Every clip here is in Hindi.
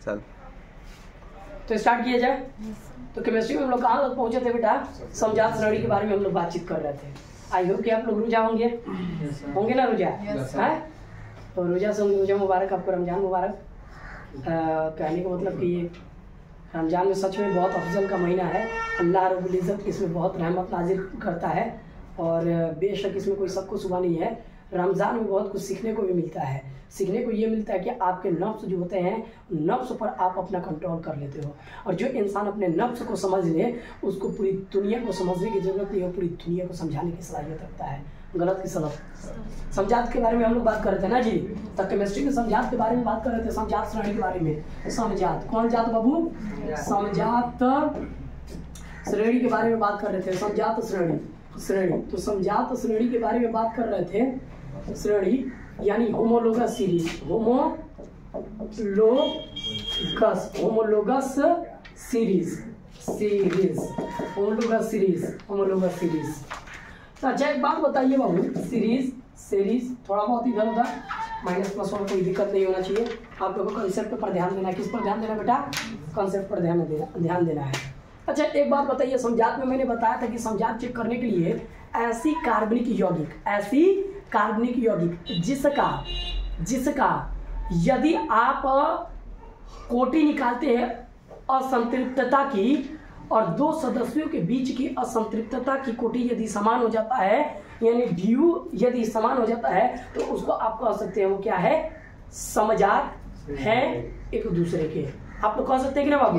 चल तो स्टार्ट किया जाए। तो केमिस्ट्री में हम लोग कहाँ तक पहुंचे थे बेटा? समजात श्रेणी के बारे में हम लोग बातचीत कर रहे थे। आई होप कि आप लोग रुझा होंगे, होंगे ना रुझा? है तो रुझा से रुझा मुबारक आपको, रमजान मुबारक। कहने का मतलब कि ये रमजान में सच में बहुत अफजल का महीना है। अल्लाह रब्बुल इज़्ज़त इसमें बहुत रहमत नाजिल करता है और बेशक इसमें कोई सबको सुबह नहीं है। रमज़ान में बहुत कुछ सीखने को भी मिलता है। सीखने को ये मिलता है कि आपके नफ्स जो होते हैं, नफ्स पर आप अपना कंट्रोल कर लेते हो। और जो इंसान अपने नफ्स को समझ ले, उसको पूरी दुनिया को समझने की जरूरत नहीं है, पूरी दुनिया को समझाने की सलाहियत रखता है। गलत की सलत। समझात के बारे में हम लोग बात कर रहे थे ना जी, तो केमिस्ट्री में समझात के बारे में बात कर रहे थे, समझात श्रेणी के बारे में। समझात कौन जात बाबू? समझात श्रेणी के बारे में बात कर रहे थे। समझात श्रेणी तो समझात श्रेणी के बारे में बात कर रहे थे। श्रेणी यानी होमोलोगस सीरीज, होमोलोगस सीरीज। तो अच्छा एक बात बताइए बाबू, सीरीज थोड़ा बहुत इधर उधर माइनस प्लस और कोई दिक्कत नहीं होना चाहिए। आप लोगों को कंसेप्ट पर ध्यान देना है। किस पर ध्यान देना बेटा? कंसेप्ट पर ध्यान देना है। अच्छा एक बात बताइए, समझात में मैंने बताया था कि समझात चेक करने के लिए ऐसी कार्बनिक यौगिक जिसका यदि आप कोटि निकालते हैं असंतृप्तता की, और दो सदस्यों के बीच की असंतृप्तता की कोटि यदि समान हो जाता है, यानी ड्यू यदि समान हो जाता है, तो उसको आप कह सकते हैं वो क्या है? समझात है एक दूसरे के। आप लोग कह सकते हैं कि ना बाबू?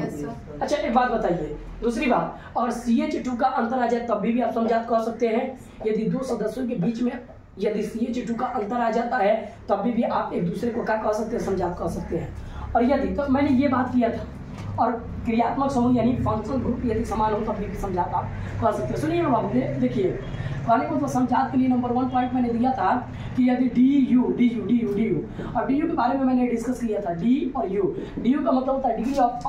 अच्छा एक बात बताइए, दूसरी बात, और CH2 का अंतर आ जाए तब भी आप समझात कह सकते हैं। यदि दो सदस्यों के बीच में यदि CH2 का अंतर आ जाता है तब भी आप एक दूसरे को क्या कह सकते हैं? समझात कह सकते हैं। और यदि, तो मैंने ये बात किया था, और क्रियात्मक समूह यानी फंक्शनल ग्रुप यदि समान हो तब भी समझात आप कह सकते हैं। सुनिए बाबू, देखिए कहने को तो समझात के लिए नंबर 1 पॉइंट मैंने दिया था कि यदि DU और DU के बारे में मैंने डिस्कस किया था। D और U, DU का मतलब होता है डिग्री ऑफ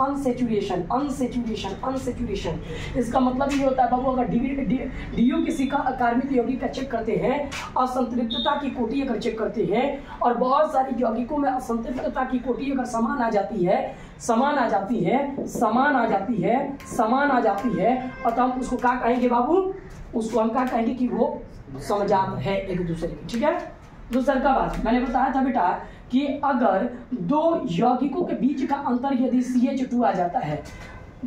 अनसेचुरेशन। इसका मतलब ये होता है बाबू, अगर DU किसी का कार्बनिक यौगिक का चेक करते हैं, असंतृप्तता की कोटि अगर चेक करते हैं, और बहुत सारी यौगिकों में असंतृप्तता की कोटि अगर समान आ जाती है, और तो हम उसको क्या कहेंगे बाबू? उसको हम क्या कहेंगे कि वो समझात है एक दूसरे की। ठीक है। दूसरा का बात मैंने बताया था बेटा कि अगर दो यौगिकों के बीच का अंतर यदि CH2 आ जाता है,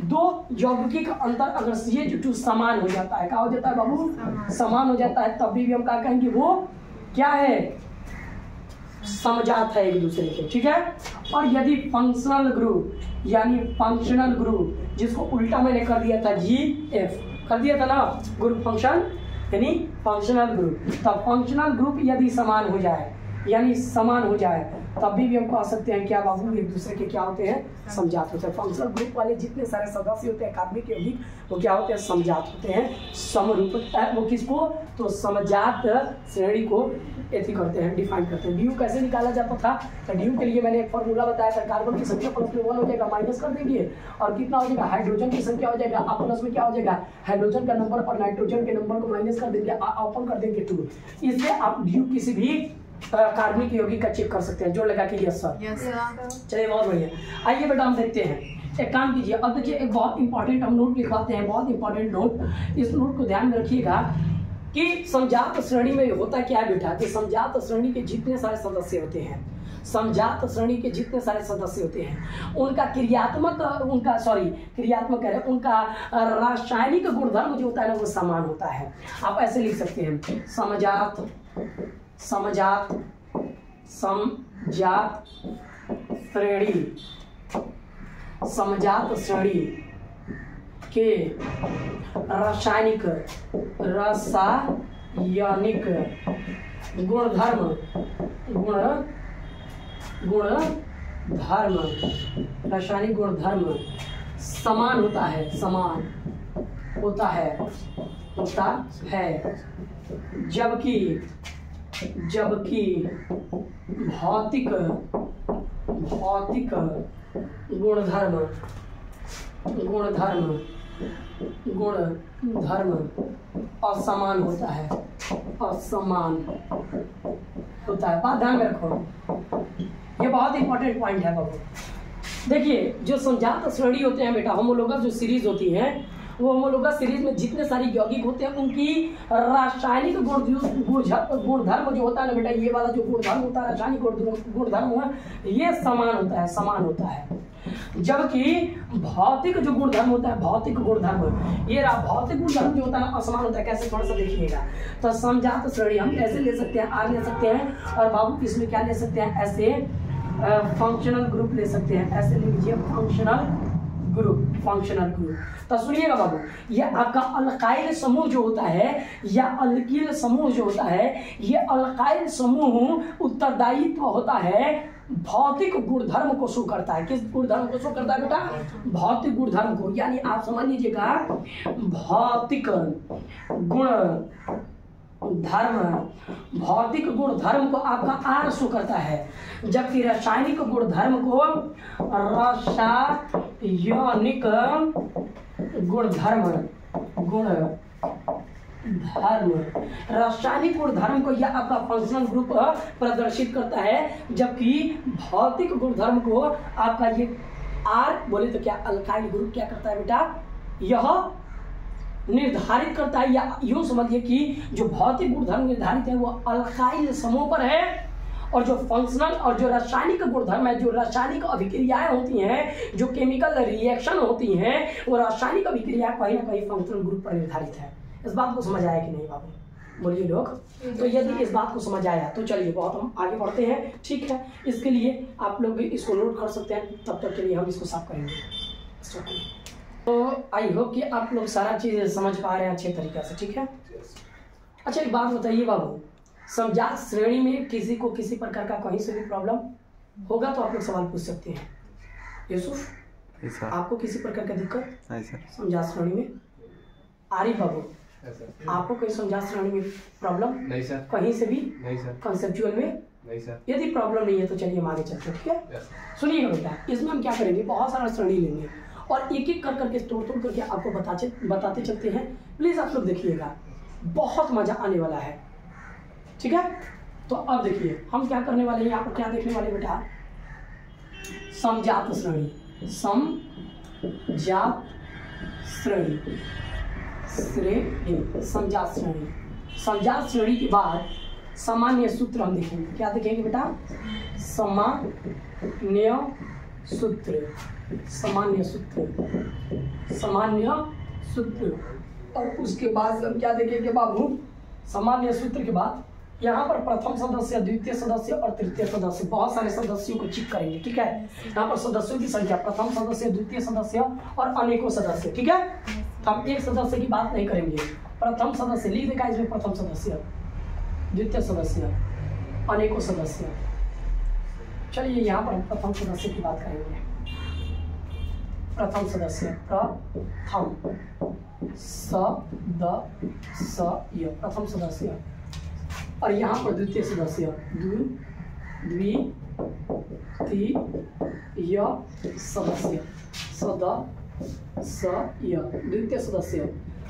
दो यौगिकी का अंतर अगर CH2 समान हो जाता है, क्या हो जाता है बाबू? समान हो जाता है, तब भी हम क्या कहेंगे? वो क्या है? समझात है एक दूसरे के। ठीक है। और यदि फंक्शनल ग्रुप जिसको उल्टा मैंने कर दिया था, GF कर दिया था ना, ग्रुप फंक्शन यानी फंक्शनल ग्रुप, तब फंक्शनल ग्रुप यदि समान हो जाए तब भी हम कह सकते हैं क्या बाबू? एक दूसरे के क्या होते हैं? समझात होते हैं। फंक्शनल ग्रुप वाले जितने सारे सदस्य होते हैं कार्बनिक यौगिक, वो क्या होते हैं? समझात होते हैं। समरूप वो किसको? तो समझात श्रेणी को ऐसे करते हैं, डिफाइन करते हैं। ड्यू कैसे निकाला जाता था? तो ड्यू के लिए मैंने एक फॉर्मूला बताया था, कार्बन की संख्या प्लस में 1 हो जाएगा, माइनस कर देंगे, और कितना हो जाएगा? हाइड्रोजन की संख्या हो जाएगा, आप प्लस में क्या हो जाएगा? हाइड्रोजन का नंबर और नाइट्रोजन के नंबर को माइनस कर देंगे, ओपन कर देंगे 2। इससे आप ड्यू किसी भी कार्बनिक यौगिक का चेक कर सकते हैं। जोड़ लगा के यस सर। चलिए बहुत बढ़िया। आइए बेटा हम देखते हैं, एक काम कीजिए। अब देखिए एक बहुत इंपॉर्टेंट हम नोट लिखवाते हैं, बहुत इंपॉर्टेंट नोट। इस नोट को ध्यान में रखिएगा कि समझात श्रेणी में होता क्या है बेटा, कि समझात श्रेणी के जितने सारे सदस्य होते हैं, उनका उनका रासायनिक गुणधर्म जो होता है ना, वो समान होता है। आप ऐसे लिख सकते हैं, समझात श्रेणी के रासायनिक गुणधर्म रासायनिक गुणधर्म समान होता है, जबकि भौतिक गुणधर्म असमान होता है। बात ध्यान में रखो, ये बहुत इंपॉर्टेंट पॉइंट है बाबू। देखिए जो संजात श्रेणी होते हैं बेटा, होमोलोगस जो सीरीज होती हैं, वो होमोलोगस सीरीज में जितने सारे यौगिक होते हैं उनकी रासायनिक गुणधर्म जो होता है ना बेटा, ये वाला जो गुणधर्म होता है, रासायनिक गुणधर्म है, ये समान होता है। जबकि भौतिक जो गुणधर्म होता है, भौतिक गुणधर्म, ये भौतिक गुणधर्म जो होता है असमान होता है। कैसे, थोड़ा सा देखिएगा। तो संजात श्रेणी हम ऐसे ले सकते हैं, आर ले सकते हैं, और बाबू इसमें क्या ले सकते हैं, ऐसे फंक्शनल ग्रुप ले सकते हैं। ऐसे ले लीजिए फंक्शनल ग्रुप। तो सुनिएगा बाबू, ये आपका अल्काइल समूह जो होता है या अल्कील समूह जो होता है, ये अल्काइल समूह उत्तरदायित्व होता है भौतिक गुणधर्म को शो करता है। किस गुणधर्म को शो करता है बेटा, भौतिक गुणधर्म को। यानी आप समझ लीजिएगा भौतिक गुणधर्म को आपका आर शो करता है, जबकि रासायनिक गुणधर्म को रासायनिक गुणधर्म को यह आपका फंक्शनल ग्रुप प्रदर्शित करता है, जबकि भौतिक गुणधर्म को आपका ये आर बोले तो क्या अल्काइल ग्रुप क्या करता है बेटा, यह निर्धारित करता है। या यूं समझिए कि जो भौतिक गुणधर्म निर्धारित है वो अल्काइल समूह पर है, और जो फंक्शनल और जो रासायनिक गुणधर्म है, जो रासायनिक अभिक्रियाएं होती हैं, जो केमिकल रिएक्शन होती हैं, वो रासायनिक अभिक्रिया कहीं ना कहीं फंक्शनल ग्रुप पर निर्धारित है। इस बात को समझ आया कि नहीं बाबू, बोलिए लोग। तो यदि इस बात को समझ आया तो चलिए बहुत हम आगे बढ़ते हैं, ठीक है। इसके लिए आप लोग इसको नोट कर सकते हैं, तब तक के लिए हम इसको साफ करेंगे। तो आई होप कि आप लोग सारा चीज़ समझ पा रहे हैं अच्छे तरीके से, ठीक है। अच्छा एक बात बताइए बाबू, संजात श्रेणी में किसी को किसी प्रकार का कहीं से भी प्रॉब्लम होगा तो आप लोग सवाल पूछ सकते हैं। यूसुफ, आपको किसी प्रकार का दिक्कत संजात श्रेणी में? आरिफ बाबू, आपको कोई संजात श्रेणी में प्रॉब्लम? नहीं सर। कहीं से भी? नहीं सर। कंसेप्चुअल में? नहीं सर। यदि प्रॉब्लम नहीं है तो चलिए हम आगे चलते हैं, ठीक है। सुनिएगा बेटा, इसमें हम क्या करेंगे, बहुत सारा श्रेणी लेंगे और एक एक कर करके तोड़ करके आपको बताते चलते हैं। प्लीज आप लोग देखिएगा, बहुत मजा आने वाला है, ठीक है। तो अब देखिए हम क्या करने वाले हैं, यहाँ पर क्या देखने वाले बेटा, समजात श्रेणी। समजात श्रेणी के बाद सामान्य सूत्र हम देखेंगे। क्या देखेंगे बेटा, सामान्य सूत्र। और उसके बाद हम क्या देखेंगे बाबू, सामान्य सूत्र के बाद यहाँ पर प्रथम सदस्य, द्वितीय सदस्य और तृतीय सदस्य, बहुत सारे सदस्यों को चेक करेंगे, ठीक है। यहाँ पर सदस्यों की संख्या, प्रथम सदस्य, द्वितीय सदस्य और अनेकों सदस्य, ठीक है। तो हम एक सदस्य की बात नहीं करेंगे, प्रथम सदस्य लिख देगा इसमें, प्रथम सदस्य, द्वितीय सदस्य, अनेकों सदस्य। चलिए यहाँ पर प्रथम सदस्य की बात करेंगे। प्रथम सदस्य, प्रथम सदस्य, और यहाँ पर द्वितीय सदस्य, द्वितीय सदस्य, द्वितीय सदस्य।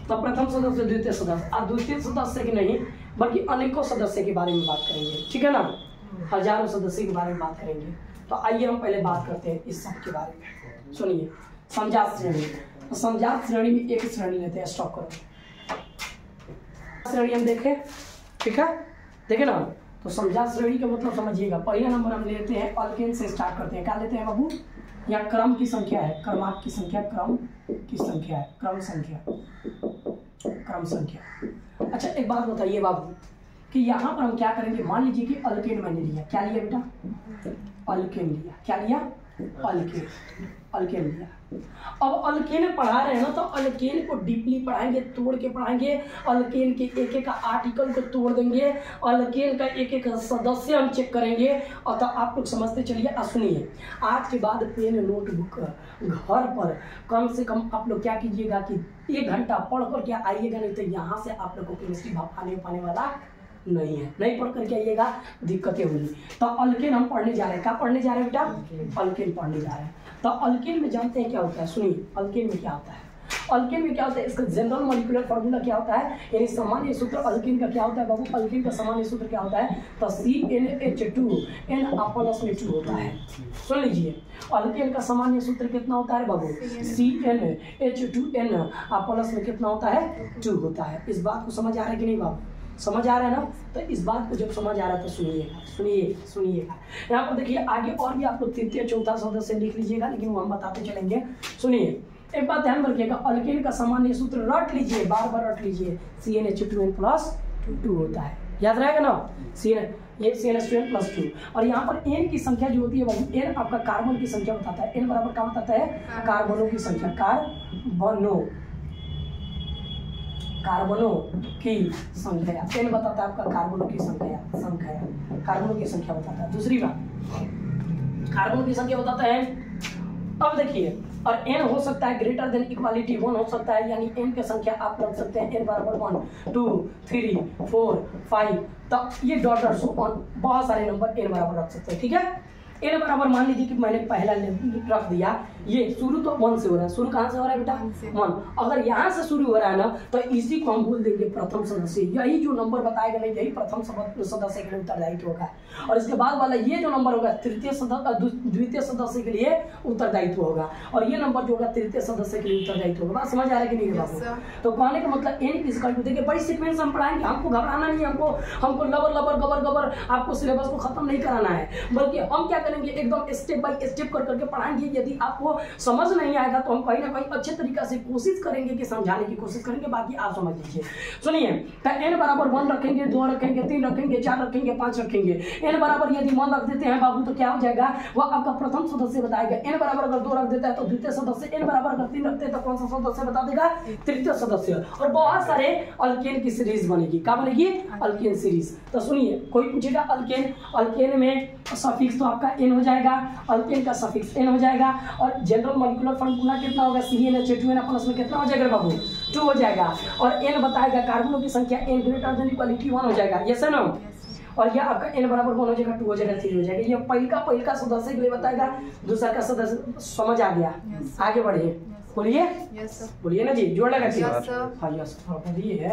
तो प्रथम सदस्य, द्वितीय सदस्य, अब द्वितीय सदस्य की नहीं बल्कि अनेकों सदस्य के बारे में बात करेंगे, ठीक है ना। हजारों सदस्य के बारे में बात करेंगे। तो आइए हम पहले बात करते हैं इस सब के बारे में। सुनिए, समजात श्रेणी। तो समजात श्रेणी में एक श्रेणी लेते हैं, स्टॉप करो। श्रेणी हम देखें, ठीक है, देखे ना। तो समजात श्रेणी का मतलब समझिएगा, पहला नंबर हम लेते हैं अल्केन से स्टार्ट करते हैं। क्या लेते हैं बाबू, या क्रम की संख्या है, क्रमांक की संख्या, क्रम की संख्या है, क्रम संख्या। अच्छा एक बात बताइए बाबू कि यहाँ पर हम क्या करेंगे, मान लीजिए कि अल्केन मैंने लिया, क्या लिया बेटा, अल्केन लिया, क्या लिया, अल्केन लिया। अब अल्केन पढ़ा रहे हैं ना, तो अल्केन को डीपली पढ़ाएंगे, तोड़ के पढ़ाएंगे, अल्केन के एक एक आर्टिकल को तोड़ देंगे, अल्केन का एक एक सदस्य हम चेक करेंगे। और तो आप लोग समझते चलिए। सुनिए, आज के बाद पेन नोटबुक घर पर कम से कम आप लोग क्या कीजिएगा कि 1 घंटा पढ़ कर के आइएगा, नहीं तो यहाँ से आप लोग को केमिस्ट्री पाने वाला नहीं है। नहीं पढ़ करके आइएगा, दिक्कतें होंगी। तो अल्केन हम पढ़ने जा रहे हैं। क्या पढ़ने जा रहे हैं बेटा, अल्केन पढ़ने जा रहे हैं। तो अल्केन में जानते हैं क्या होता है, सुनिए अल्केन में क्या होता है। अल्केन में क्या होता है, इसका जनरल मॉलिक्यूलर फार्मूला क्या होता है, यानी सामान्य सूत्र अल्केन का क्या होता है बाबू, अल्केन का सामान्य सूत्र क्या होता है, तो CnH2n+2 होता है। सुन लीजिए, अल्केन का सामान्य सूत्र कितना होता है बाबू, CnH2n प्लस में कितना होता है, 2 होता है। इस बात को समझ आ रहा है कि नहीं बाबू, समझ आ रहा है ना, तो इस बात को जब समझ आ रहा है तो सुनिएगा। यहाँ पर देखिए आगे और भी आप लोग तृतीय चौथा सदस्य लिख लीजिएगा, लेकिन वो हम बताते चलेंगे। सुनिए, एक बात ध्यान रखिएगा, अल्केन का सामान्य सूत्र रट लीजिए, बार बार रट लीजिए, CnH2n+2 होता है, याद रहेगा ना, CnH2n+2। और यहाँ पर n की संख्या जो होती है बाबू, n आपका कार्बन की संख्या बताता है, n बराबर क्या बताता है, कार्बनों की संख्या, कार्बनों की संख्या, n बताता है आपका कार्बनों की संख्या, कार्बनों की संख्या बताता है। दूसरी बात, कार्बन की संख्या बताता है। अब देखिए, और n हो सकता है ग्रेटर देन इक्वालिटी 1 हो सकता है, यानी n की संख्या आप रख सकते हैं n बराबर 1 2 3 4 5 तक, ये डॉट सो ऑन बहुत सारे नंबर n बराबर रख सकते हैं, ठीक है। n बराबर मान लीजिए कि मैंने पहला रख दिया, ये शुरू तो 1 से हो रहा है, शुरू कहाँ से हो रहा है बेटा, 1। अगर यहाँ से शुरू हो रहा है ना, तो इसी को हम बोल देंगे प्रथम सदस्य, यही जो नंबर बताएगा नहीं, यही प्रथम सदस्य के लिए उत्तरदायित्व होगा। और इसके बाद वाला ये जो नंबर होगा द्वितीय सदस्य के लिए उत्तरदायित्व होगा, और ये नंबर जो होगा तृतीय सदस्य के लिए उत्तरदायित्व होगा। बात समझ आ रहा है कि नहीं बाबू, तो कहने का मतलब n इक्वल टू, देखिए बड़ी सीक्वेंस हम पढ़ाएंगे, हमको घबराना नहीं, हमको लबर आपको सिलेबस को खत्म नहीं कराना है, बल्कि हम क्या करेंगे, एकदम स्टेप बाय स्टेप कर करके पढ़ाएंगे। यदि आपको समझ नहीं आएगा तो हम कहीं ना कहीं अच्छे तरीके से कोशिश करेंगे कि समझाने की कोशिश करेंगे, बाकी आप समझ लीजिए। सुनिए, तो n बराबर 1 रखेंगे, 2 रखेंगे, 3 रखेंगे, 4 रखेंगे, 5 रखेंगे। n बराबर यदि 1 रख देते हैं बाबू तो क्या हो जाएगा, वह आपका प्रथम सदस्य बताएगा। n बराबर अगर 2 रख देता है तो द्वितीय सदस्य, n बराबर अगर 3 रखते हैं तो कौन सा सदस्य बता देगा, तृतीय सदस्य। और बहुत सारे अल्केन की सीरीज बनेगी, क्या बनेगी, अल्केन सीरीज। तो सुनिए, कोई पूछेगा अल्केन में सफिक्स तो आपका n हो जाएगा, अल्केन का सफिक्स n हो जाएगा, और जनरल मॉलिक्यूलर फार्मूला कितना होगा, CnH2n प्लस में कितना हो जाएगा बाबू, 2 हो जाएगा। और n बताएगा कार्बनों की संख्या, n ग्रेटर देन इक्वलिटी 1 हो जाएगा, यस है ना। और यह आपका n बराबर 1 हो जाएगा, 2 हो जाएगा, 3 हो जाएगा। ये पहिल का सदस्य के लिए बताएगा, दूसरा का सदस्य, समझ आ गया, आगे बढ़िए, बोलिए बोलिए ना जी, जोड़ लगा जी, हाँ यस बोलिए,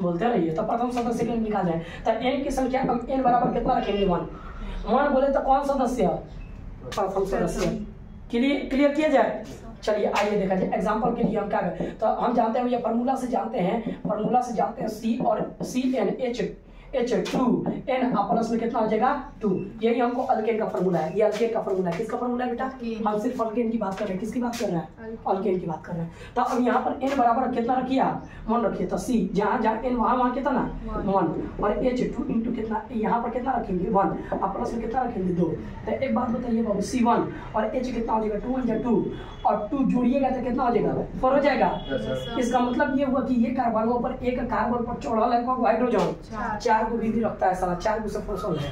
बोलते रहिए। तो प्रथम सदस्य के लिए लिखा जाए, तो n की संख्या हम n बराबर कितना रखेंगे, 1 बोले तो कौन सदस्य, प्रथम सदस्य। क्लियर किया जाए। चलिए आइए देखा जाए, एग्जांपल के लिए हम क्या करें, तो हम जानते हैं, ये फार्मूला से जानते हैं C और CnH2n प्लस में कितना हो जाएगा, 2। यही हमको अल्केन का फार्मूला है, ये अल्केन का फार्मूला है। किसका फार्मूला है बेटा, हम सिर्फ अल्केन की बात कर रहे हैं, किसकी बात कर रहे हैं, अल्केन की बात कर रहे हैं। तो अब यहाँ पर n बराबर कितना रखिए, 1 रखिए, तो C जहाँ n वहाँ कितना ना 1, और H2 इंटू कितना, यहाँ पर कितना रखेंगे 1, अब प्लस में कितना रखेंगे 2। तो एक बात बताइए बाबू, C1 और H कितना हो जाएगा, 2 1 2, और 2 जोड़िएगा तो कितना हो जाएगा, 4 हो जाएगा। इसका मतलब ये हुआ कि ये कार्बनों पर, एक कार्बन पर चढ़ा है हाइड्रोजन, 4 को भी रखता है साला, 4 को से फसल है,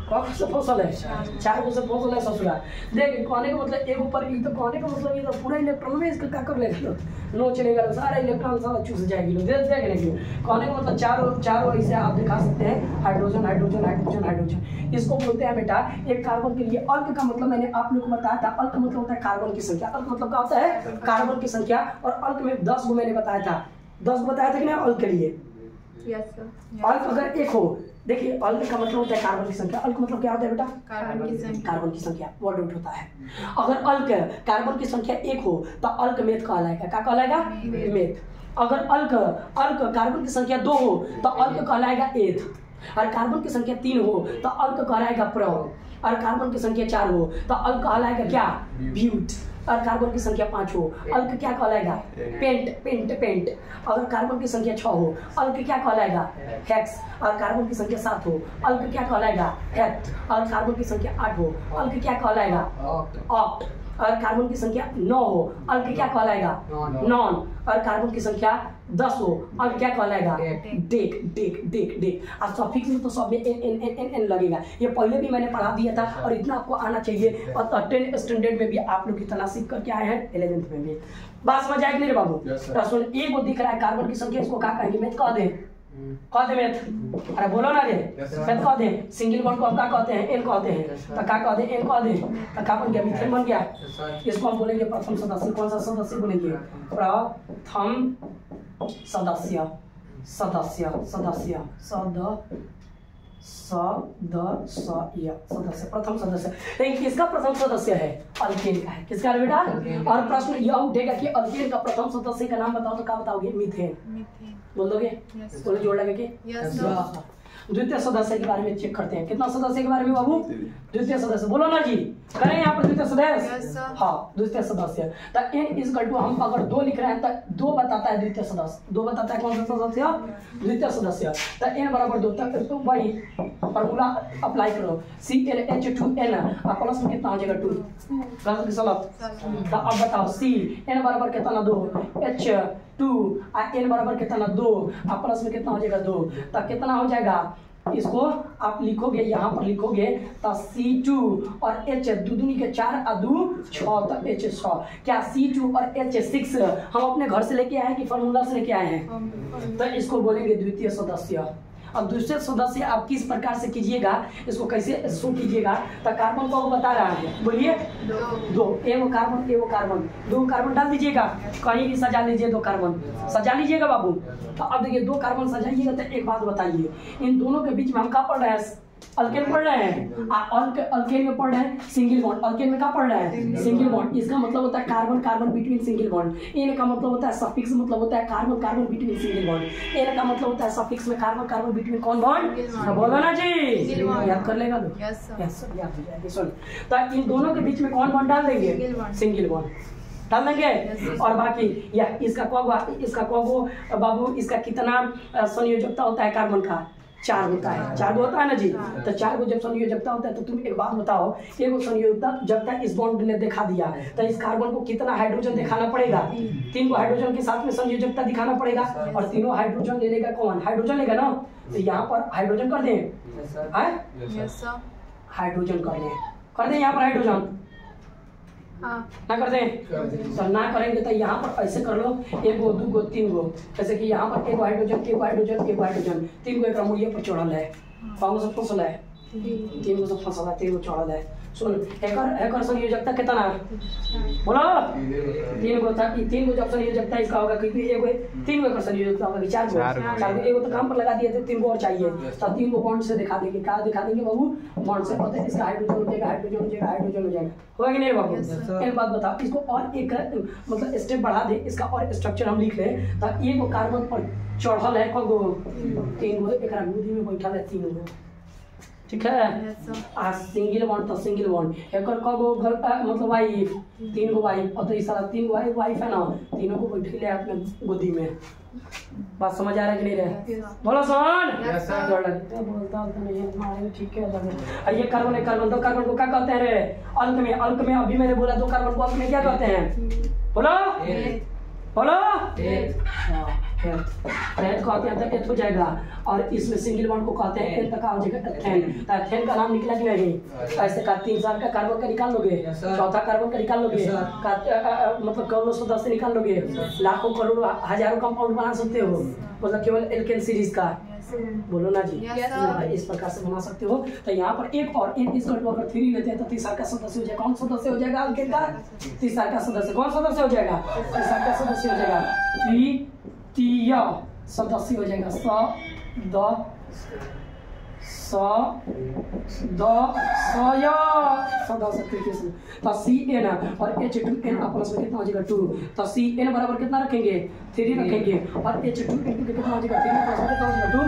कौन सा फसल है, 4 को से फसल है ससुराल। देख कहने का मतलब एक ऊपर, ये तो कहने का मतलब ये तो पूरा इलेक्ट्रॉन में इसका क्या कर लेगा, नो चलेगा, सारा इलेक्ट्रॉन सारा चूस जाएगी, लो देख देख नहीं। कहने का मतलब चारों ऐसे आप दिखा सकते हैं, हाइड्रोजन हाइड्रोजन हाइड्रोजन हाइड्रोजन। इसको बोलते हैं बेटा एक कार्बन के लिए अल्क का मतलब मैंने आप लोग को बताया था, अल्क मतलब होता है कार्बन की संख्या। अल्क मतलब क्या होता है, कार्बन की संख्या। और अल्क में 10 को मैंने बताया था, 10 बताया था कि ना अल्क के लिए। अल्क अगर 1 हो, देखिए अल्क का मतलब होता है कार्बन की संख्या। अल्क मतलब क्या होता है बेटा, कार्बन की संख्या, वर्ड आउट होता है। अगर अल्क कार्बन की संख्या 1 हो तो अल्क मेथ कहलाएगा, क्या कहलाएगा, मेथ। अगर अल्क कार्बन की संख्या 2 हो तो अल्क कहलाएगा एथ, और कार्बन की संख्या 3 हो तो अल्क कहलाएगा प्रोप, और कार्बन की संख्या 4 हो तो अल्क कहलाएगा क्या, ब्यूट, और कार्बन की संख्या 5 हो अल्क क्या कहलाएगा, पेंट। अगर कार्बन की संख्या 6 हो अल्क क्या कहलाएगा, हेक्स, और कार्बन की संख्या 7 हो अल्क क्या कहलाएगा, हेक्ट, और कार्बन की संख्या 8 हो अल्क क्या कहलाएगा, ऑक्ट, और कार्बन की संख्या 9 हो अल्क क्या कहलाएगा, नॉन, और कार्बन की संख्या 10 हो अल्क क्या कहलाएगा, डेक। और सफिक्स में तो सब में एन लगेगा। ये पहले भी मैंने पढ़ा दिया था, और इतना आपको आना चाहिए। और 10 स्टैंडर्ड में भी आप लोग इतना सीख करके आए हैं, 11th में भी। बात समझ आएगी मेरे बाबू। तो सुन, एक वो दिख रहा है कार्बन की संख्या, इसको क्या कहेंगे, मेथ कह दें, कह दे मेथ, अरे बोलो ना रे मेथ कह दे। सिंगल बॉन्ड को हम क्या कहते हैं? एन कहते हैं। तो क्या कहते हैं? एन कह दे। तो क्या बन गया? मीथेन बन गया। इसको हम बोलेंगे प्रथम सदस्य। कौन सा सदस्य बोलेंगे? प्रथम सदस्य। सदस्य सदस्य सदस्य प्रथम सदस्य। लेकिन किसका प्रथम सदस्य है? अल्केन का है। किसका है बेटा? और प्रश्न यह उठेगा कि अल्केन का प्रथम सदस्य का नाम बताओ, तो क्या बताओगे? मीथेन बोल दोगे? बोलो जोड़ लगे कि द्वितीय सदस्य के बारे में चेक करते हैं। कितना सदस्य के बारे में बाबू? द्वितीय सदस्य। बोलो ना जी, करें यहाँ पर द्वितीय सदस्य। हाँ द्वितीय सदस्य। तो n इज इक्वल टू, हम अगर 2 लिख रहे हैं तो 2 बताता है द्वितीय सदस्य। 2 बताता है कौन सा सदस्य? द्वितीय सदस्य। तो n बराबर 2 तक तो वही फॉर्मूला अप्लाई करो। CnH2n और प्लस में कितना हो जाएगा? 2। गलत की सलत? तो अब बताओ C n बराबर कितना? 2 H2 और n बराबर कितना? 2 और प्लस में कितना हो जाएगा? 2। तो कितना हो जाएगा? इसको आप लिखोगे, यहाँ पर लिखोगे तो C2 और H दूनी के 4 और 2 6, तो H6। क्या C2 और H6 हम अपने घर से लेके आए हैं कि फॉर्मूला से लेके आए हैं? तो इसको बोलेंगे द्वितीय सदस्य। अब दूसरे सदस्य आप किस प्रकार से कीजिएगा, इसको कैसे शो कीजिएगा? तो कार्बन को बता रहा है, बोलिए 2 एगो कार्बन, एगो कार्बन, 2 कार्बन डाल दीजिएगा। कहीं भी सजा लीजिए, 2 कार्बन सजा लीजिएगा बाबू। तो अब देखिए 2 कार्बन सजाइएगा तो एक बात बताइए, इन दोनों के बीच में हम क्या पढ़ रहे हैं? अल्केन पढ़ रहे हैं। अल्केन में पढ़ रहे हैं सिंगल बॉन्ड। अल्केन में क्या पढ़ रहे हैं? Single bond. इसका मतलब होता है carbon carbon between single bond. इन का मतलब होता है सफिक्स, मतलब होता है carbon carbon between single bond. इन का मतलब होता है सफिक्स में कार्बन कार्बन बिटवीन कौन बॉन्ड? बोलो ना जी, याद कर लेगा लोग। यस याद हो जाएगा। सुन, तो इन दोनों के बीच में कौन बॉन्ड डाल देंगे? सिंगल बॉन्ड डाल देंगे। और बाकी या इसका कौगो बाबू, इसका कितना संयोजकता होता है कार्बन का? 4 होता है। 4 होता है ना जी। तो 4 को जब संयोजकता होता है तो तुम एक बात बताओ, एगो संयोजकता जब तक इस बॉन्ड ने दिखा दिया तो इस कार्बन को कितना हाइड्रोजन दिखाना पड़ेगा? 3 को हाइड्रोजन के साथ में संयोजकता दिखाना पड़ेगा। और तीनों हाइड्रोजन ले लेगा कौन? हाइड्रोजन लेगा ना। तो यहाँ पर हाइड्रोजन कर दें, हाइड्रोजन कर दें यहाँ पर हाइड्रोजन ना कर दें। तो ना करेंगे तो यहाँ पर ऐसे कर लो, 1 2 3 गो। जैसे कि यहाँ पर 1 हाइड्रोजन 1 हाइड्रोजन 1 हाइड्रोजन 3 गो एक मूल्य पर चढ़ल है। कौन सा फसल है? 3 गो से फसल है, 3 गो चढ़ल है। सुन, एकर संयोजकता कितना है? बोलो 3 गो था। 3 गो जब संयोजकता इसका होगा क्योंकि एगो 3 गो एकर संयोजकता होगा, 4 गो। एगो तो काम पर लगा दिए थे, 3 गो और चाहिए। तो 3 गो बॉन्ड से दिखा देंगे। क्या दिखा देंगे बाबू? बॉन्ड से। पता है इसका हाइड्रोजन हो जाएगा, हाइड्रोजन हो जाएगा, हाइड्रोजन हो जाएगा। होगा कि नहीं बाबू? एक बात बताओ, इसको और एक मतलब स्टेप बढ़ा दे, इसका और स्ट्रक्चर हम लिख लें। तो एगो कार्बन पर चढ़ल है कगो? 3 गो। एक गोदी में बैठल है 3 गो, ठीक है। आ सिंगल बॉन्ड तो सिंगल बॉन्ड एकर कगो मतलब वाइफ? 3 गो वाइफ। और तो इस सारा 3 गो वाइफ है ना, तीनों को बैठे अपने गोदी में। बात समझ आ रहा है कि नहीं रहे? बोलो सोन। बोलता नहीं है, ठीक है। ये कार्बन है, कार्बन 2 कार्बन को क्या कहते हैं रे? अंक में। अंक में अभी मैंने बोला 2 कार्बन को अंक में क्या कहते हैं? बोलो बोलो कहते हैं तो एथ हो जाएगा। और इसमें सिंगल बॉन्ड को कहते हैं एन तक हो जाएगा एथेन। तो एथेन का नाम निकला कि नहीं? ऐसे का 3 साल का कार्बन का निकाल लोगे, चौथा कार्बन का निकाल लोगे, मतलब करोड़ों सदस्य निकाल लोगे, लाखों करोड़ों हजारों कंपाउंड बना सकते हो, मतलब केवल एल्केन सीरीज का। बोलो ना जी, इस प्रकार से बना सकते हो। तो यहाँ पर एक और इन इस अगर 3 लेते हैं तो तीसरा का सदस्य हो जाएगा। कौन सदस्य हो जाएगा अल्केन का? तीसरा का सदस्य। कौन सदस्य हो जाएगा? तीसरा का सदस्य हो जाएगा, तृतीय सदस्य हो जाएगा। तो CN और H2N आपस में कितना हो जाएगा? 2। तो CN बराबर कितना रखेंगे? 3 रखेंगे। और H2N कितना हो जाएगा? 3 आपस में कितना हो जाएगा? 2।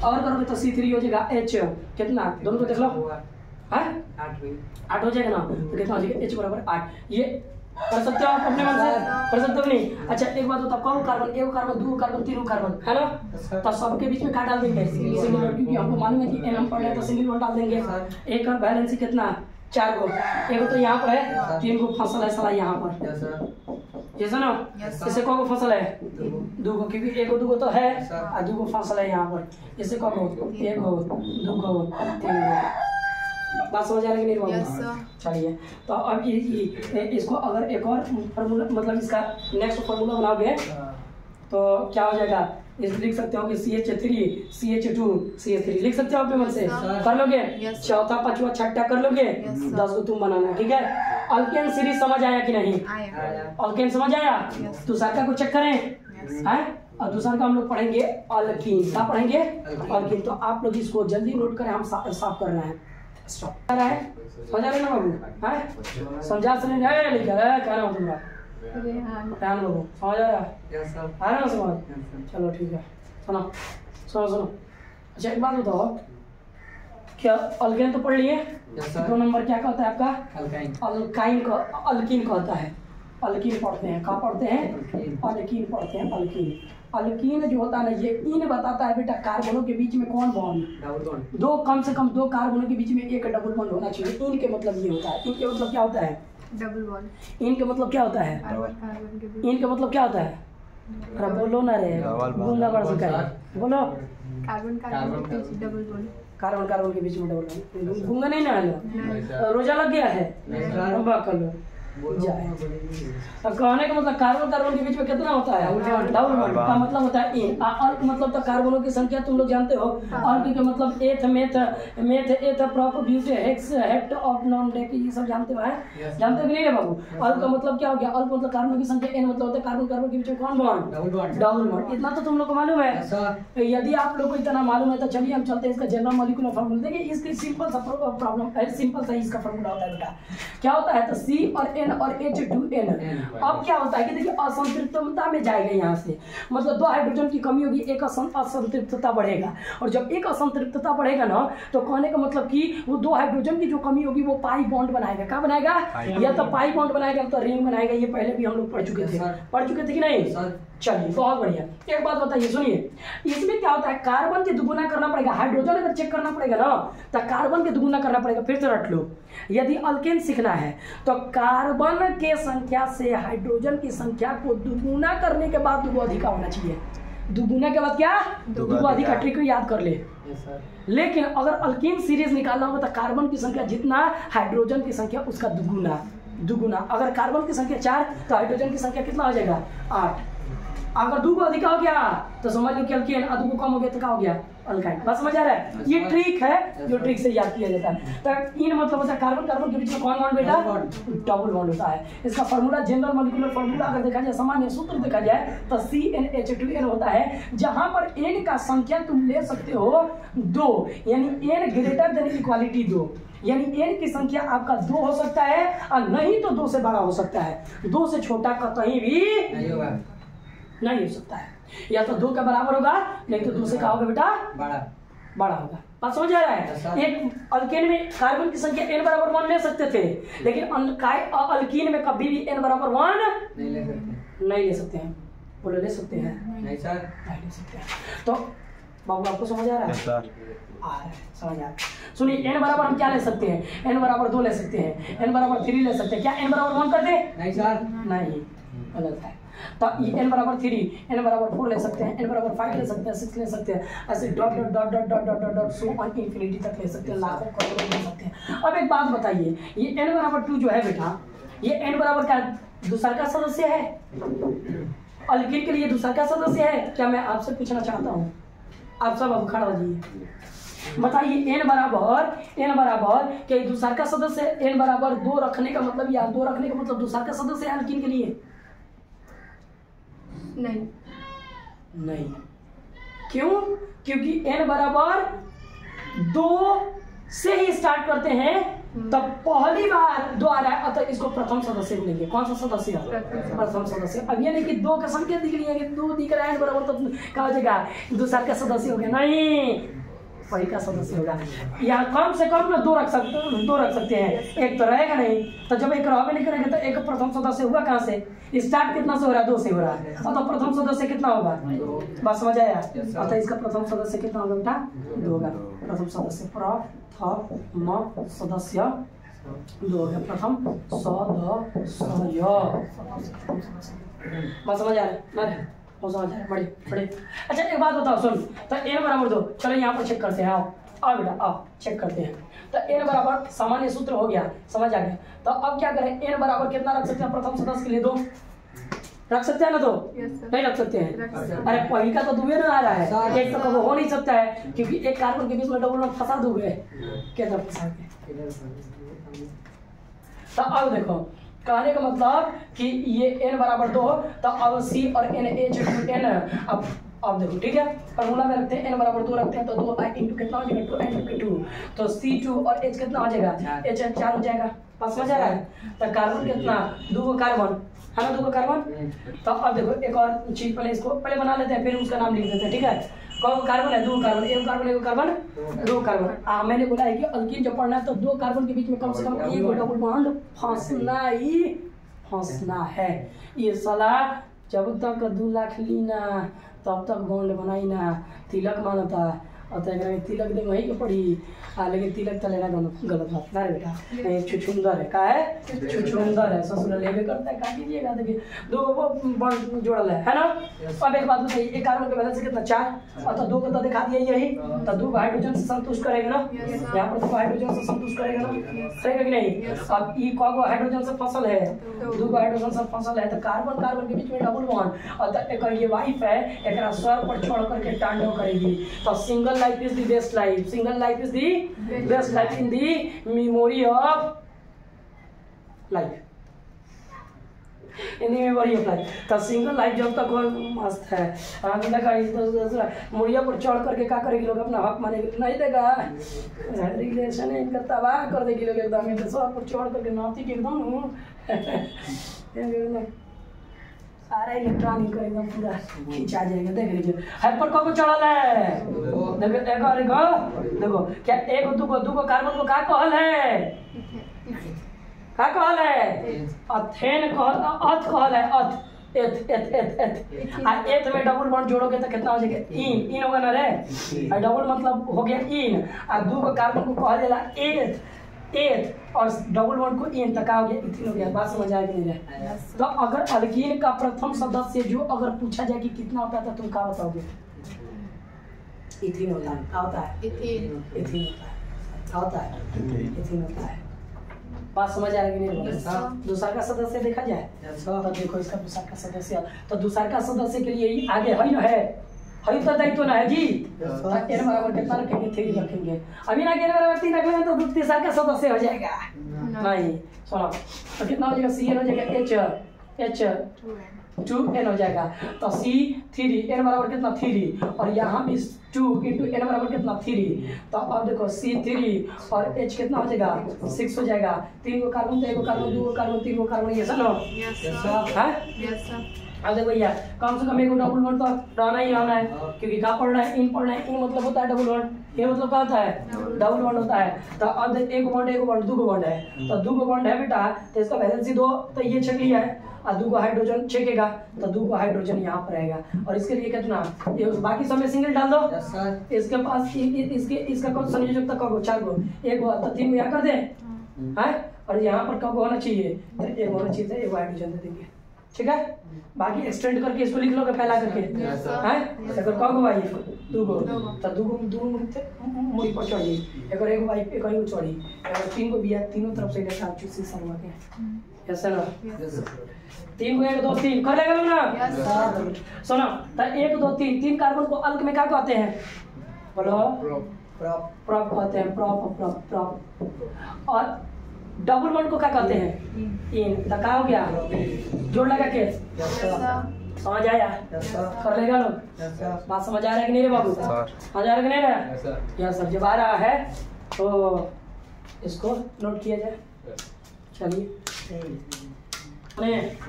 और करोगे तो C3 हो जाएगा। H कितना? दोनों को देख लो, 8 हो जाएगा ना। तो कितना हो जाएगा? H बराबर 8। ये कर सकते हो आप अपने मन से? कर सकते हो नहीं? अच्छा एक बात बताओ, कौन कार्बन? 1 कार्बन 2 कार्बन 3 कार्बन है ना। तो सबके बीच में क्या डाल देंगे? सिंगल बॉन्ड, क्योंकि हमको मालूम है कि N हम पढ़ रहे हैं तो सिंगल बॉन्ड डाल देंगे। एक का बैलेंस कितना? 4 गो। एक तो यहाँ पर है, 3 को फसल है साला यहाँ पर, जैसा ना। इससे कौन को फसल है? 2 गो, क्योंकि 1 2 तो है और 2 को फसल है यहाँ पर। इससे कौन को? 1 गो 2 गो 3 गो। बात समझ आ रही नहीं बाबू? चलिए तो अब इसको अगर एक और फार्मूला, मतलब इसका नेक्स्ट फार्मूला बनाओगे तो क्या हो जाएगा? इस लिख सकते हो कि CH3 CH2 CH3 लिख सकते हो अपने मन से, कर लोगे? चौथा पांचवा छठा कर लोगे? 10 को तुम बनाना, ठीक है? अल्केन सीरीज समझ आया कि नहीं? अल्केन समझ आया? दूसरा को चेक करें हैं, और दूसरा का हम लोग पढ़ेंगे अल्कीन। क्या पढ़ेंगे? अल्कीन। तो आप लोग इसको जल्दी नोट करें, हम साफ कर रहे हैं। स्टॉप रहा है, समझ आ रहे ना बाबू? हैं समझा सुने नहीं लिखा है, क्या नाम तुम्हारा? रेहान बाबू, समझ आ रहा है? आ रहा ना समझ? चलो ठीक है, सुनो सुनो सुनो। अच्छा एक बात बताओ, क्या अल्केन तो पढ़ लिए? 2 नंबर क्या कहता है आपका? अल्काइन का अल्कीन कहता है। अल्कीन पढ़ते हैं, कहाँ पढ़ते हैं? अल्कीन पढ़ते हैं। अल्कीन अल्कीन जो होता है ना, ये इन बताता है बेटा कार्बनों के बीच में कौन बॉन्ड, दो कम से कम 2 कार्बनों के बीच में एक डबल बॉन्ड होना चाहिए। इन के मतलब ये होता है। इन के मतलब क्या होता है? Double bond. इन के मतलब क्या होता है? इन का मतलब क्या होता है? अरे बोलो ना रे, गूंगा कर सकता है, बोलो। कार्बन कार्बन के बीच डबल बॉन्ड। कार्बन कार्बन के बीच में डबल बॉन्ड। गूंगा नहीं ना लो, रोजा लग गया है, कर लो जाए। अब कहने का मतलब कार्बन कार्बन के बीच में कितना होता है? Double bond. का मतलब होता है इन। अल्क मतलब तो कार्बनों की संख्या तुम लोग जानते हो। अल्क के मतलब एथ मेथ मेथ एथ prop ब्यूट hex hept of non deck, ये सब जानते हो? है जानते हो कि नहीं रे बाबू? अल्क का मतलब क्या हो गया? अल्क मतलब कार्बन की संख्या, एन मतलब होता है कार्बन कार्बन के बीच में कौन बॉन्ड? Double bond. इतना तो तुम लोग को मालूम है। यदि आप लोग को इतना मालूम है तो चलिए हम चलते हैं इसका जनरल मॉलिक्यूलर फार्मूला। देखिए इसकी सिंपल सा प्रॉब्लम है, सिंपल सा इसका फार्मूला होता है बेटा। क्या होता है? तो C और N और H2N। अब क्या होता है कि देखिए असंतृप्तता में जाएगा यहाँ से, मतलब 2 हाइड्रोजन की कमी होगी, एक असंतृप्तता बढ़ेगा। और जब एक असंतृप्तता बढ़ेगा ना, तो कहने का मतलब कि वो 2 हाइड्रोजन की जो कमी होगी वो पाई बॉन्ड बनाएगा। क्या बनाएगा? या तो पाई बॉन्ड बनाएगा, तो रिंग बनाएगा। ये पहले भी हम लोग पढ़ चुके थे कि नहीं? चलिए बहुत बढ़िया। एक बात बताइए, सुनिए, इसमें क्या होता है? कार्बन के दुगुना करना पड़ेगा। हाइड्रोजन अगर चेक करना पड़ेगा ना, तो कार्बन के दुगुना करना पड़ेगा। फिर से रट लो, यदि अल्केन सीखना है तो कार्बन के संख्या से हाइड्रोजन की संख्या को दुगुना करने के बाद दुगो अधिका होना चाहिए। दुगुना के बाद क्या? दुगो अधिका। ट्रिक को याद कर ले। लेकिन अगर अल्कीन सीरीज निकालना होगा तो कार्बन की संख्या जितना, हाइड्रोजन की संख्या उसका दुगुना। दुगुना अगर कार्बन की संख्या 4 तो हाइड्रोजन की संख्या कितना हो जाएगा? 8। अगर 2 को अधिक हो गया तो समझ लो कि अल्केन, 2 को कम हो गया तो क्या हो गया? अल्काइन। बस समझ आ रहा है? ये ट्रिक है जो ट्रिक से याद किया जाता है। तो इन मतलब होता है कार्बन कार्बन के बीच में कौन बॉन्ड बेटा? डबल बॉन्ड होता है। इसका फार्मूला जनरल मॉलिक्यूलर फार्मूला अगर देखा जाए, सामान्य सूत्र देखा जाए तो CnH2n होता है, जहां पर n का संख्या तुम ले सकते हो 2, यानी n ग्रेटर देन इक्वालिटी 2, यानी n की संख्या आपका 2 हो सकता है और नहीं तो 2 से बड़ा हो सकता है। 2 से छोटा का कहीं भी नहीं हो सकता है। या तो 2 के बराबर होगा, नहीं तो 2 से क्या होगा बेटा? बड़ा होगा। बात समझ आ रहा है? एक अल्केन में कार्बन की संख्या n बराबर 1 ले सकते थे, लेकिन अल्कीन में कभी भी n बराबर 1 नहीं ले सकते हैं। बोलो ले सकते हैं? नहीं सर, नहीं ले सकते हैं। तो बाबू आपको समझ आ रहा है? समझ आ रहा है। सुनिए, n बराबर हम क्या ले सकते हैं? n बराबर 2 ले सकते हैं, n बराबर 3 ले सकते हैं। क्या n बराबर 1 कर दे? नहीं सर, नहीं, गलत है। तो n बराबर 3, n बराबर 4 ले सकते हैं, n बराबर 5 ले सकते हैं, 6 ले सकते हैं, ऐसे dot dot dot dot dot dot dot so on infinity तक ले सकते हैं, लाखों करोड़ों ले सकते हैं। अब एक बात बताइए, ये n बराबर 2 जो है बेटा, ये n बराबर क्या दूसरा का सदस्य है? अल्कीन के लिए दूसरा का सदस्य है? क्या मैं आपसे पूछना चाहता हूँ, आप सब अब खड़ा हो जाइए, बताइए n बराबर क्या दूसरा का सदस्य? n बराबर 2 रखने का मतलब, या 2 रखने का मतलब दूसरा का सदस्य है अल्कीन के लिए? नहीं। क्यों? क्योंकि n बराबर 2 से ही स्टार्ट करते हैं, तब पहली बार 2 आ रहा है, अतः इसको प्रथम सदस्य बोलेंगे। कौन सा सदस्य? प्रथम सदस्य। अब ये नहीं कि 2 का संख्या दिख रही है कि 2 दिख रहा है n बराबर, तो क्या हो जाएगा? दूसरा का सदस्य हो गया? नहीं, वही का सदस्य होगा। यहाँ कम से कम ना 2 रख सकते हैं, एक तो रहेगा नहीं। तो जब एक रहबे नहीं करेंगे तो एक प्रथम सदस्य हुआ कहाँ से? स्टार्ट कितना से हो रहा है? 2 से हो रहा है, तो प्रथम सदस्य कितना होगा? बात समझ आया? अतः इसका प्रथम सदस्य कितना होगा बेटा? 2 होगा। प्रथम सदस्य प्रथम सदस्य 2 होगा। प्रथम सदस्य, बात समझ आ रहा है? बड़े। अच्छा एक बात बताओ, सुन, तो n बराबर 2, चलो यहाँ पर चेक करते हैं। आओ बेटा, आओ चेक करते हैं। तो n बराबर सामान्य सूत्र हो गया, समझ आ गया। तो अब क्या करें? n बराबर कितना रख सकते हैं प्रथम सदस्य के लिए? 2। रख सकते हैं ना दो? Yes, sir. नहीं रख सकते हैं। रख सकते हैं। अरे पहली का तो दुबे ना आ रहा है, सर, एक तो कभी हो नहीं सकता है क्योंकि एक कार्बन के बीच में डबल बॉन्ड फंसा दोगे क्या तब फंसा के। तो अब देखो कहने का मतलब कि ये n बराबर 2, तो अब C और NH अब देखो ठीक है, फॉर्मूला में रखते हैं n बराबर 2 रखते हैं तो 2 इंटू कितना हो जाएगा 2n/2, तो C2 और H कितना हो जाएगा, H 4 हो जाएगा। पास समझ आ रहा है? तो कार्बन कितना 2 कार्बन है ना, 2 कार्बन। तो अब देखो एक और चीज पहले इसको पहले बना लेते हैं फिर उसका नाम लिख देते हैं, ठीक है। कौन कार्बन है, 2 कार्बन, एक कार्बन एक कार्बन 2 कार्बन। मैंने बोला है कि अल्कीन जब पढ़ना है तो 2 कार्बन के बीच में कम से कम एक डबल बॉन्ड फंसना है। ये साला जब तक 2 लाख ली ना तब तक बॉन्ड बनाई ना, तिलक मानता और तिलक दे वही के पड़ी लेकिन तिलक तो लेना गलत बात ना रे बेटा, ये छुछुंदर है। का है छुछुंदर है, ससुर लेवे करता है, का कीजिएगा। देखिए 2 बॉन्ड जोड़ल है ना। अब एक बात बताइए, एक कार्बन का वैलेंस कितना 4 और तो 2 को तो दिखा दिया यही, तो 2 हाइड्रोजन से संतुष्ट करेगा ना, यहाँ पर 2 हाइड्रोजन से संतुष्ट करेगा ना, करेगा कि नहीं। अब ई को हाइड्रोजन से फसल है, 2 हाइड्रोजन से फसल है, तो कार्बन कार्बन के बीच में डबल बॉन्ड और एक ये वाइफ है, एक स्वर पर छोड़ करके तांडव करेगी। तो single life is the best life, single life is the best life in the memory of life, in the memory of life. तो सिंगल लाइफ जब तक हो मस्त है। मुड़िया पर चढ़ करके क्या करेगी लोग, अपना हक मानेगी नहीं देगा, रिलेशन इनका तबाह कर देगी लोग एकदम, सर पर चढ़ करके नाती के एकदम सारा इलेक्ट्रॉनिक का एकदम पूरा खींचा जाएगा। देख लीजिए हाइपर को चढ़ल है, देखो क्या 1 2 कार्बन को क्या कहल है, क्या कहल है, अथेन कहल, अथ कहल है, अथ एथ एथ एथ एथ आ एथ में डबल बॉन्ड जोड़ोगे तो कितना हो जाएगा, इन होगा ना रे, डबल मतलब हो गया इन, आ 2 कार्बन को कहल जाला एथ और डबल बॉन्ड को इन तक हो गया, इथिन हो गया। बात समझ आया कि नहीं है? तो अगर अल्कीन का प्रथम सदस्य जो अगर पूछा जाए कि कितना होता है तो तुम क्या बताओगे, इथिन होता है। क्या होता है, इथिन होता है। क्या होता है, इथिन होता है। बात समझ आ रही कि नहीं? दूसरा का सदस्य देखा जाए तो देखो इसका दूसरा का सदस्य, तो दूसरा का सदस्य के लिए आगे है ना, है तो दायित्व ना है जी। n बराबर कितना रखेंगे, 3 रखेंगे। अभी ना n बराबर 3 रख लेंगे तो तीसरा का सदस्य हो जाएगा नहीं। सुनो तो कितना हो जाएगा, Cn हो जाएगा H 2n हो जाएगा, तो C3 n बराबर कितना 3 और यहाँ भी 2 इंटू n बराबर कितना 3, तो अब देखो C3 और H कितना हो जाएगा 6 हो जाएगा। 3 को कार्बन, 1 को कार्बन, 2 को कार्बन, 3 को कार्बन, ये सब है। अब देखो भैया कम से कम 1 डबल बॉन्ड तो रहना ही रहना है, क्योंकि क्या पढ़ रहा है, इन पढ़ रहा है, इन मतलब होता है डबल बॉन्ड, ये मतलब क्या होता है डबल बॉन्ड होता है। तो अब देख 1 बॉन्ड 2 बॉन्ड है, तो 2 बॉन्ड है बेटा, तो इसका वैलेंसी 2 तो ये छक लिया है और 2 हाइड्रोजन छेकेगा तो 2 हाइड्रोजन यहाँ पर आएगा। और इसके लिए कितना, ये बाकी सब में सिंगल डाल दो। इसके पास इसका कौन संयोजक तक होगा 4 गो, 1 गो तो 3 गो यहाँ कर दे है, और यहाँ पर कब होना चाहिए, तो 1 होना चाहिए, तो 1 हाइड्रोजन दे देंगे, ठीक है। बाकी एक्सटेंड करके इसको लिख लोगे फैला करके हैं, अगर कब भाई 2 गो तो 2 मुड़ी पर चढ़ी, अगर 1 भाई 1 ही चढ़ी, अगर 3 को भी है, तीनों तरफ से लेकर आप चूसी सरवा के ऐसा ना 3 को 1 2 3 कर लेगा ना। सुनो तो 1 2 3 कार्बन को अल्क में क्या कहते हैं, बोलो प्रॉप कहते हैं, प्रॉप। और डबल बॉन्ड को क्या कहते हैं, इन। तो क्या हो गया, जोड़ लगा के समझ आया, कर लेगा लोग। बात समझ आ रहा है कि नहीं रे बाबू, समझ आ रहा है कि नहीं रहा? Yes sir. जब आ रहा है तो इसको नोट किया जाए। चलिए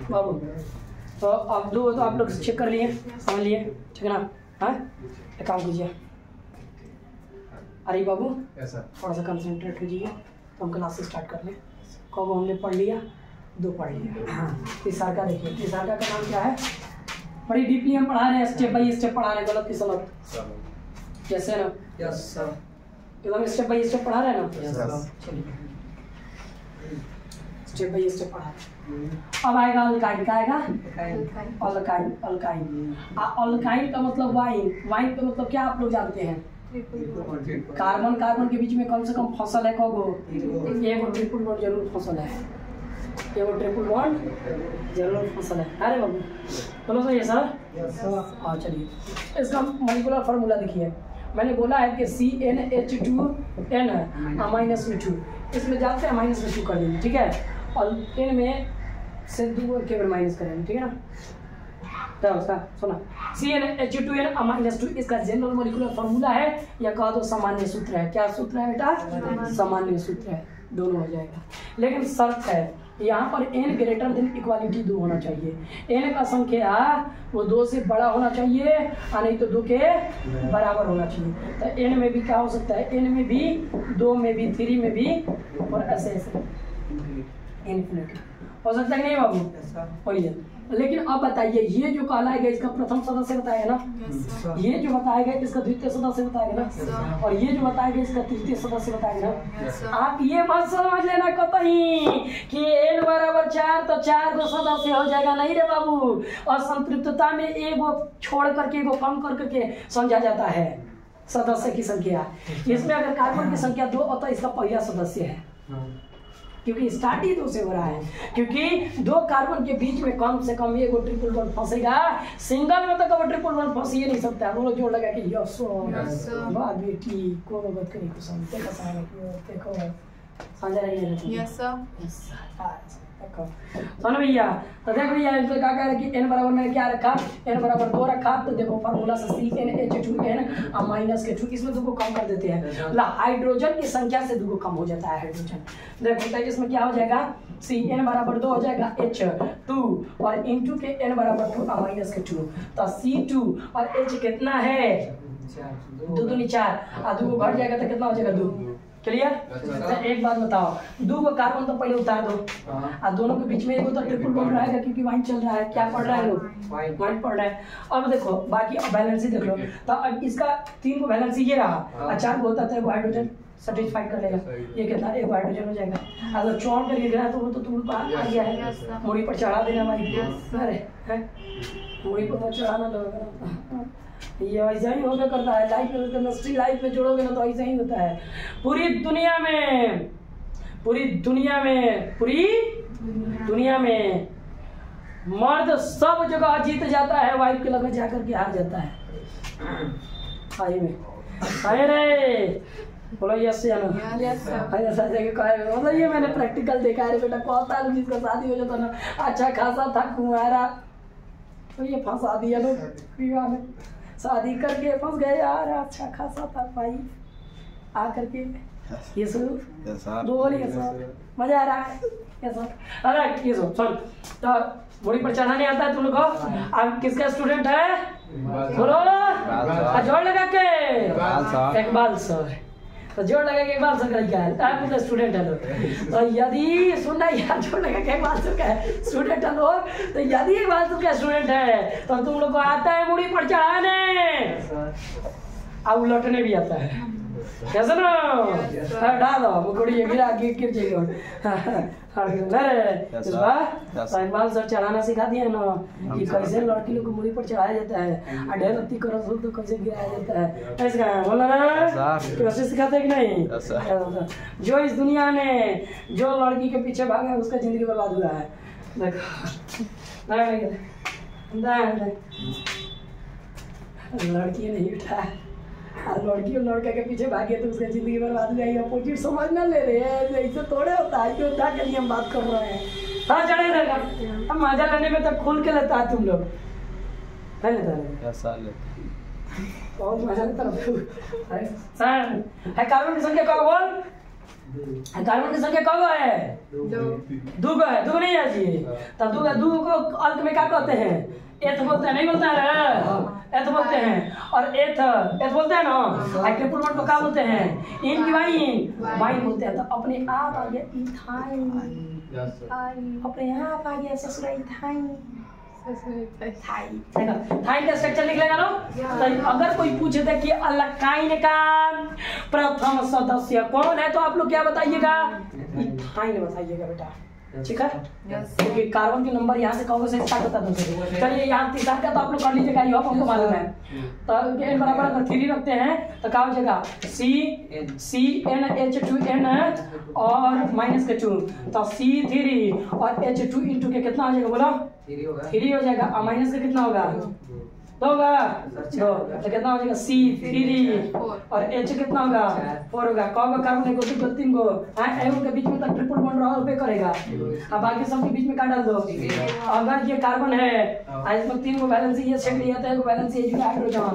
बाबू, तो अब 2 तो आप लोग चेक कर लिए, समझ लिए, ठीक है ना। हाँ एक काम कीजिए, अरे बाबू थोड़ा सा कंसंट्रेट कीजिए, तो हम क्लास स्टार्ट कर लें। कब हमने पढ़ लिया, 2 पढ़ लिया। हाँ तीसरा का देखिए, तीसरा का नाम क्या है, बड़ी डीपली हम पढ़ा रहे हैं, स्टेप बाई स्टेप पढ़ा रहे हैं, गलत की सलत जैसे ना। यस सर, एकदम स्टेप बाई स्टेप पढ़ा रहे हैं ना। चलिए स्टेप बाई स्टेप पढ़ा रहे हैं। अब आएगा अल्काइन, क्या आएगा, अल्काइन। अल्काइन का मतलब वाइन, वाइन का मतलब क्या आप लोग जानते हैं, कार्बन कार्बन के बीच में कम से कम फसल है, कब 1 ट्रिपल बॉन्ड जरूर फसल है, ये वो ट्रिपल बॉन्ड जनरल फसल है। अरे बाबू बोलो सही है सर? हाँ चलिए इसका मॉलिक्यूलर फार्मूला देखिए। मैंने बोला है कि CnH2n -2, इसमें जाते हैं -2 कर देंगे, ठीक है, और n में से 2 केवल माइनस करेंगे, ठीक है ना। तो उसका सुना CnH2n -2 इसका जनरल मॉलिक्यूलर फार्मूला है, या कह दो सामान्य सूत्र है। क्या सूत्र है बेटा? सामान्य सूत्र है, दोनों हो जाएगा। लेकिन शर्त है यहाँ पर n ग्रेटर देन इक्वालिटी 2 होना चाहिए। n का संख्या वो 2 से बड़ा होना चाहिए और नहीं तो 2 के बराबर होना चाहिए। तो n में भी क्या हो सकता है? n में भी, 2 में भी, 3 में भी, और ऐसे ऐसे इन्फिनिटी हो सकता है कि नहीं बाबू? वही। लेकिन अब बताइए ये जो कहलाएगा इसका प्रथम सदस्य बताएगा ना, ये जो बताएगा इसका द्वितीय सदस्य बताएगा ना, और ये जो बताएगा इसका तृतीय सदस्य बताएगा ना। आप ये मत समझ लेना कहीं कि n बराबर 4 तो 4 को सदस्य हो जाएगा, नहीं रे बाबू। और संतृप्तता में एगो छोड़ करके एगो कम करके समझा जाता है सदस्य की संख्या। इसमें अगर कार्बन की संख्या 2 तो इसका पहला सदस्य है, क्योंकि स्टार्ट ही 2 से हो रहा है। क्योंकि 2 कार्बन के बीच में कम से कम एक ट्रिपल बॉन्ड फंसेगा, सिंगल में तो कभी ट्रिपल बॉन्ड फंस ही नहीं सकता। दोनों जोड़ लगा के यस वाह बेटी को मत करी कुसुम देखो सारे देखो समझ रही है? Yes sir. देखो सुन भैया, तो देख भैया इनको क्या कह रहा है कि n बराबर मैंने क्या रखा? n बराबर 2 रखा। तो देखो फार्मूला से CnH2n -2, इसमें 2 को कम कर देते हैं, मतलब हाइड्रोजन की संख्या से 2 को कम हो जाता है हाइड्रोजन। देखो तो इसमें क्या हो जाएगा? Cn बराबर 2 हो जाएगा H2 और इंटू के n बराबर 2 -2, तो C2 और H कितना है? 2 दूनी 4 और 2 को घट जाएगा तो कितना हो जाएगा? 2। क्लियर? तो एक बात बताओ, 2 को कार्बन तो पहले उतार दो, और दोनों के बीच में एक तो ट्रिपल बॉन्ड रहेगा, क्योंकि वाइन चल रहा है। क्या पढ़ रहा है लोग? वाइन पढ़ रहा है। अब देखो बाकी अब बैलेंस ही देख लो। तो अब इसका 3 को बैलेंस ये रहा, और 4 को होता है वो हाइड्रोजन सेटिस्फाइड कर लेगा। ये कितना? 1 हाइड्रोजन हो जाएगा। अगर चौड़ कर लिया तो वो तो तुम आ गया है, मूड़ी पर चढ़ा देना भाई। अरे मूड़ी पर चढ़ाना तो ये ऐसा ही होगा करता है लाइफ में। केमिस्ट्री लाइफ में जोड़ोगे ना तो ऐसा ही होता है। पूरी दुनिया में मर्द सब जगह जीत जाता है, वाइफ के लगे जाकर के हार जाता है। हाई में रे बोलो यस या नो? ऐसा जगह कहे मतलब ये मैंने प्रैक्टिकल देखा है बेटा। कौन सा जिसका शादी हो जाता ना, अच्छा खासा था कुमारा, तो ये फंसा दिया लोग विवाह में, शादी करके फंस गए यार। अच्छा खासा था भाई, आ करके ये सब बोल ये सब मजा आ रहा है ये सब। अरे ये सब सुन, तो बॉडी पर चढ़ाने आता है तुम लोग को? अब किसका स्टूडेंट है? बोलो जोड़ लगा के इकबाल सर। तो जोड़ लगा के इकबाल सर क्या है? आप स्टूडेंट है लोग। तो यदि सुनना यार, जोड़ लगा के इकबाल सर का स्टूडेंट है लोग, तो यदि इकबाल सर का स्टूडेंट है तो तुम लोग को आता है मुड़ी पर चढ़ाने और उलटने भी आता है। कैसे ना? डालो मुकुड़ी गिरा गिर जाएगा। इकबाल सर चढ़ाना सिखा दिया ना कि कैसे लड़की लोग को मुड़ी पर चढ़ाया जाता है, और ढेर रत्ती करो तो कैसे गिराया जाता है। ऐसे बोला ना कैसे सिखाते हैं कि नहीं? जो इस दुनिया में जो लड़की के पीछे भागा है उसका जिंदगी बर्बाद हुआ है। लड़की नहीं उठा, लड़की और लड़का के पीछे भागे तो उसका जिंदगी बर्बाद हो जाएगी। अपोजिट समझ ना ले रहे हैं, ऐसे थोड़े होता है। क्यों उठा के लिए हम बात कर रहे हैं? हाँ चढ़े रहेगा। अब मजा लेने में तो खुल के लेता है तुम लोग, है लेता है बहुत मजा लेता है। कार्बन की संख्या कब बोल? कार्बन की संख्या कब है? 2 है। 2 नहीं है जी, तब 2 को अंत में क्या कहते हैं? एथ बोलते हैं, नहीं बोलते हैं? एथ बोलते हैं। और एथ बोलते हैं ना। ट्रिपल बॉन्ड को क्या बोलते हैं? इन की वाइन बोलते हैं। तो अपने आप आ गया इथाइन, अपने आप आ गया ससुरा इथाइन। थाइन का स्ट्रक्चर लिख लेगा ना। तो अगर कोई पूछे थे कि अल्काइन का प्रथम सदस्य कौन है तो आप लोग क्या बताइएगा? इथाइन बताइएगा बेटा। ठीक है। Yes. क्योंकि कार्बन के नंबर यहाँ से कहोगे से स्टार्ट होता है। चलिए यहाँ तीसरा का तो आप लोग कर लीजिएगा, ये हमको मालूम है। तो n बराबर अगर 3 रखते हैं तो क्या हो जाएगा CnH2n और माइनस के 2 तो C3 और H2 इंटू के कितना हो जाएगा बोलो 3 हो जाएगा और माइनस का कितना होगा 2 होगा 2 तो कितना हो जाएगा C3 और H कितना होगा 4 होगा। कौन कार्बन है 2 3 को एवं के बीच में तो ट्रिपल बॉन्ड रहा पे करेगा। अब बाकी सब के बीच में क्या डाल दो अगर ये कार्बन है इसमें 3 को वैलेंसी ये सेट लिया था, एक वैलेंसी ये हाइड्रोजन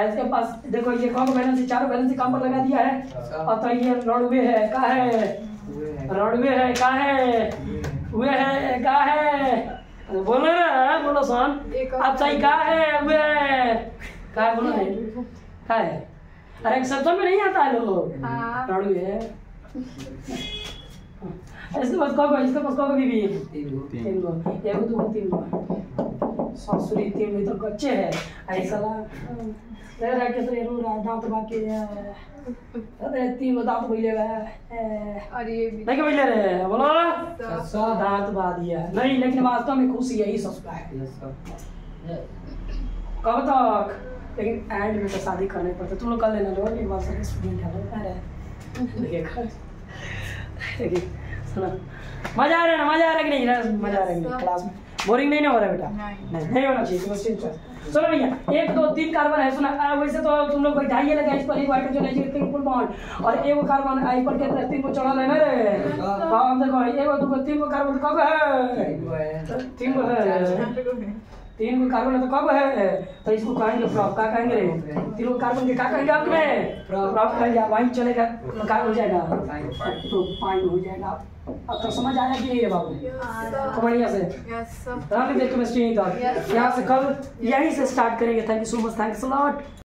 इसके पास देखो ये कौन वैलेंसी 4 वैलेंसी काम पर लगा दिया है और तो ये रणवे है का है रणवे है का है वे है का है बोलो ना बोलो सन आप सही का है वे का है बोलो नहीं का है अरे एक शब्द में नहीं आता है लोग रणवे है इसके पास कौन बीबी 3 गो 1 2 3 गो ससुरी 3 गो तो कच्चे है ऐसा ले रहा के तो ये रो रहा दांत बाकी है अरे 3 गो दांत बोले है और ये भी नहीं बोले रे बोलो दांत बा दिया नहीं लेकिन वास्तव में खुशी यही ससुरा है कब तक लेकिन एंड में तो शादी करने पड़ता तुम लोग कर लेना लो एक बार से स्टूडेंट है अरे देखिए सुनो मजा आ रहा है कि नहीं मजा आ रहा है क्लास में बोरिंग नहीं ना हो रहा है बेटा नहीं होना चाहिए बस चलो भैया 1 2 3 कार्बन है सुना वैसे तो तुम लोग बैठाइए लगा इस पर एक हाइड्रोजन है ट्रिपल बॉन्ड और एक कार्बन आई पर के 3 को चढ़ा लेना रे हां देखो 1 2 3 को कार्बन कब है 3 को है 3 को कार्बन है तो कब है तो इसको कहेंगे प्रॉप का कहेंगे रे 3 को कार्बन के क्या कहेंगे अंक में प्रॉप कहेंगे वाइन चलेगा क्या हो जाएगा तो पानी हो जाएगा। अब तो समझ आया कि नहीं बाबू बढ़िया से केमिस्ट्री यहाँ से कल यहीं से स्टार्ट करेंगे। Thank you so much, thanks a lot.